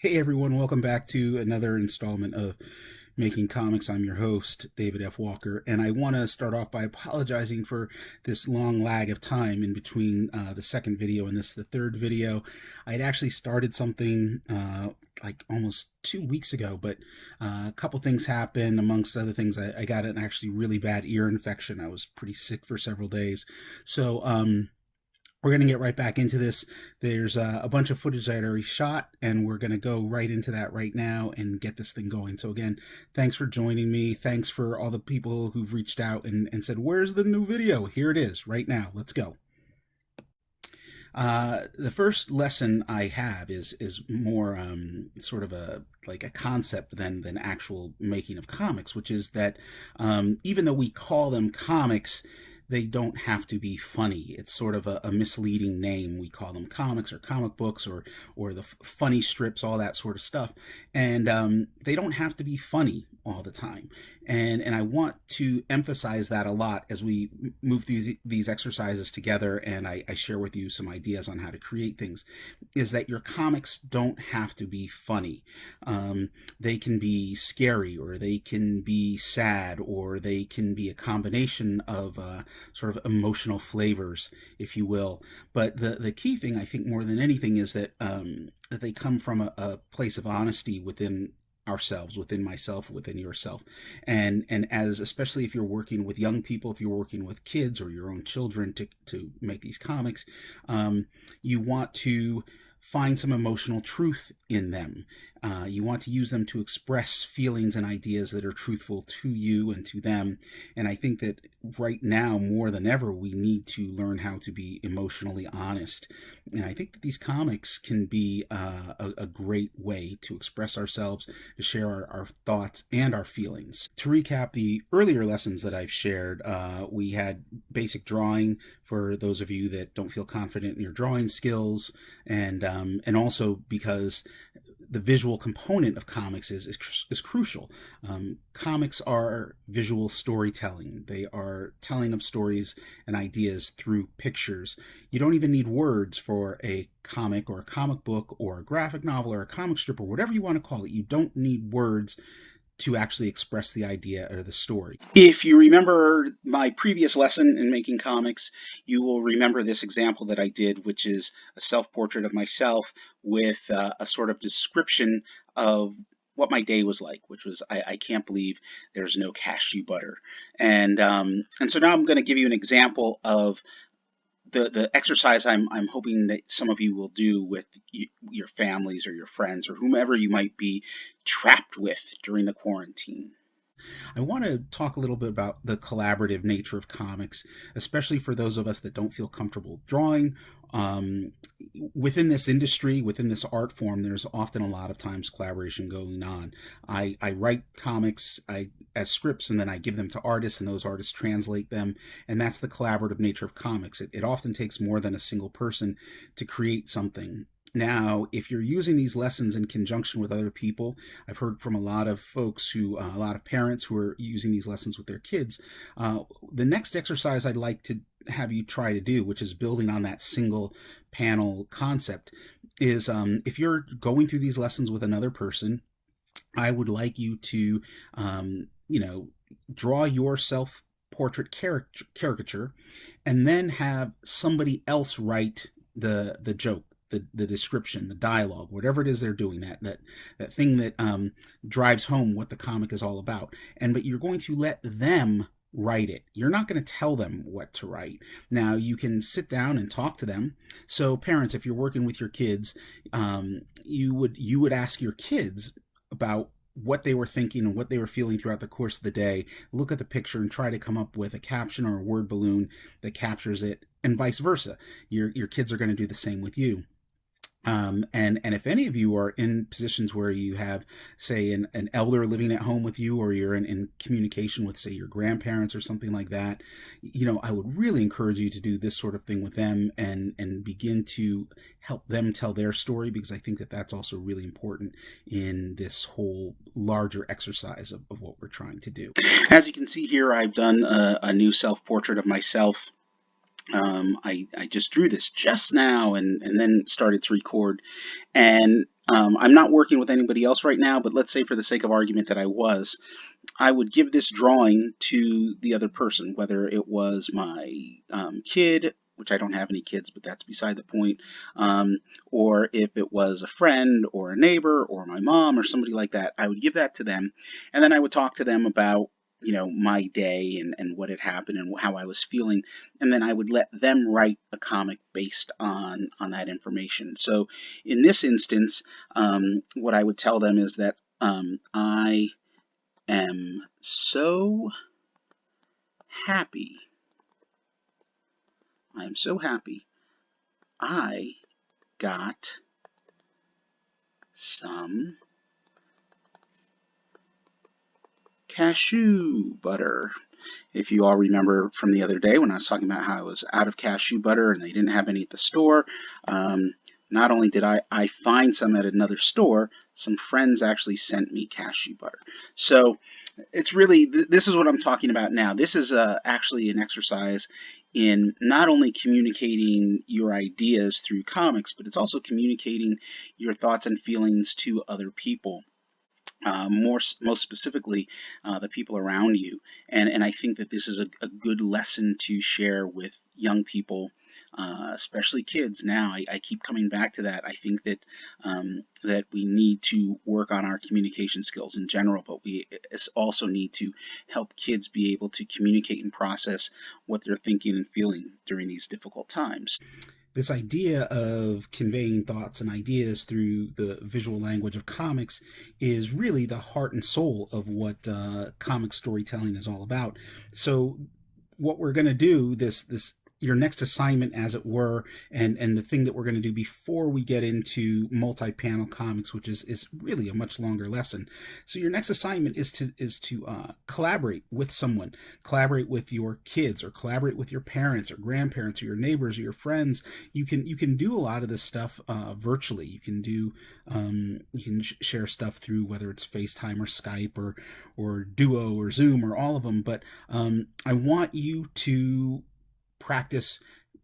Hey everyone, welcome back to another installment of Making Comics. I'm your host, David F. Walker, and I want to start off by apologizing for this long lag of time in between the second video and the third video. I had actually started something like almost 2 weeks ago, but a couple things happened. Amongst other things, I got an actually really bad ear infection. I was pretty sick for several days. So, we're going to get right back into this. There's a bunch of footage I had already shot, and we're going to go right into that right now and get this thing going. So again, thanks for joining me. Thanks for all the people who've reached out and said, where's the new video? Here it is right now. Let's go. The first lesson I have is more sort of a like a concept than actual making of comics, which is that even though we call them comics, they don't have to be funny. It's sort of a misleading name. We call them comics or comic books or the funny strips, all that sort of stuff, and they don't have to be funny all the time. And I want to emphasize that a lot as we move through these exercises together, and I share with you some ideas on how to create things. Is that your comics don't have to be funny. They can be scary, or they can be sad, or they can be a combination of sort of emotional flavors, if you will. But the key thing, I think, more than anything, is that they come from a place of honesty within ourselves, within myself, within yourself. And as especially if you're working with young people, if you're working with kids or your own children to make these comics, you want to find some emotional truth in them. You want to use them to express feelings and ideas that are truthful to you and to them. And I think that right now, more than ever, we need to learn how to be emotionally honest. And I think that these comics can be a great way to express ourselves, to share our thoughts and our feelings. To recap the earlier lessons that I've shared, we had basic drawing for those of you that don't feel confident in your drawing skills, and also because the visual component of comics is crucial. Comics are visual storytelling. They are telling of stories and ideas through pictures. You don't even need words for a comic or a comic book or a graphic novel or a comic strip or whatever you want to call it. You don't need words to actually express the idea or the story. If you remember my previous lesson in making comics, you will remember this example that I did, which is a self-portrait of myself with a sort of description of what my day was like, which was I can't believe there's no cashew butter. And so now I'm going to give you an example of the exercise I'm hoping that some of you will do with your families or your friends or whomever you might be trapped with during the quarantine. I want to talk a little bit about the collaborative nature of comics, especially for those of us that don't feel comfortable drawing. Um, Within this industry, within this art form, there's often a lot of times collaboration going on. I write comics as scripts, and then I give them to artists, and those artists translate them. And that's the collaborative nature of comics. It often takes more than a single person to create something. Now, if you're using these lessons in conjunction with other people, I've heard from a lot of folks a lot of parents who are using these lessons with their kids. The next exercise I'd like to have you try to do, which is building on that single panel concept, is if you're going through these lessons with another person, I would like you to, draw your self portrait caricature, and then have somebody else write the joke, the description, the dialogue, whatever it is they're doing, that thing that drives home what the comic is all about. But you're going to let them write it. You're not going to tell them what to write. Now, you can sit down and talk to them. So parents, if you're working with your kids, you would ask your kids about what they were thinking and what they were feeling throughout the course of the day. Look at the picture and try to come up with a caption or a word balloon that captures it, and vice versa. Your kids are going to do the same with you. And if any of you are in positions where you have, say, an elder living at home with you, or you're in communication with, say, your grandparents or something like that, I would really encourage you to do this sort of thing with them, and begin to help them tell their story, because I think that that's also really important in this whole larger exercise of what we're trying to do. As you can see here, I've done a new self-portrait of myself. I just drew this just now and then started to record. And I'm not working with anybody else right now, but let's say for the sake of argument that I would give this drawing to the other person, whether it was my kid, which I don't have any kids, but that's beside the point, or if it was a friend or a neighbor or my mom or somebody like that. I would give that to them, and then I would talk to them about my day and what had happened and how I was feeling, and then I would let them write a comic based on that information. So in this instance, what I would tell them is that I am so happy. I am so happy. I got some cashew butter. If you all remember from the other day when I was talking about how I was out of cashew butter and they didn't have any at the store, um, not only did I find some at another store, some friends actually sent me cashew butter. So it's really, this is what I'm talking about now. This is actually an exercise in not only communicating your ideas through comics, but it's also communicating your thoughts and feelings to other people, most specifically the people around you. And I think that this is a good lesson to share with young people, especially kids. Now, I keep coming back to that. I think that that we need to work on our communication skills in general, but we also need to help kids be able to communicate and process what they're thinking and feeling during these difficult times. This idea of conveying thoughts and ideas through the visual language of comics is really the heart and soul of what comic storytelling is all about. So, what we're going to do, this your next assignment, as it were, and the thing that we're going to do before we get into multi-panel comics, which is really a much longer lesson. So your next assignment is to collaborate with someone, collaborate with your kids, or collaborate with your parents or grandparents or your neighbors or your friends. You can do a lot of this stuff virtually. You can share stuff through, whether it's FaceTime or Skype or Duo or Zoom or all of them. But I want you to practice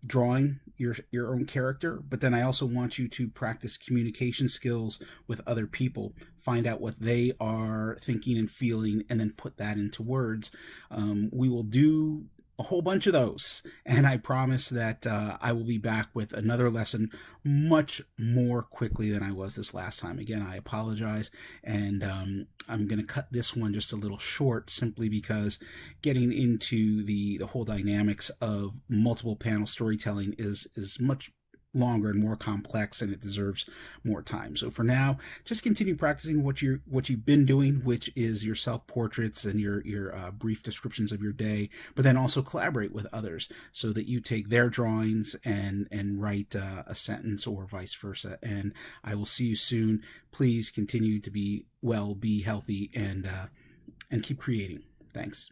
drawing your own character, but then I also want you to practice communication skills with other people. Find out what they are thinking and feeling, and then put that into words. We will do a whole bunch of those, and I promise that I will be back with another lesson much more quickly than I was this last time. Again, I apologize, and I'm going to cut this one just a little short, simply because getting into the whole dynamics of multiple panel storytelling is much longer and more complex, and it deserves more time. So for now, just continue practicing what you've been doing, which is your self portraits and your brief descriptions of your day, but then also collaborate with others so that you take their drawings and write a sentence, or vice versa. And I will see you soon. Please continue to be well, be healthy, and keep creating. Thanks.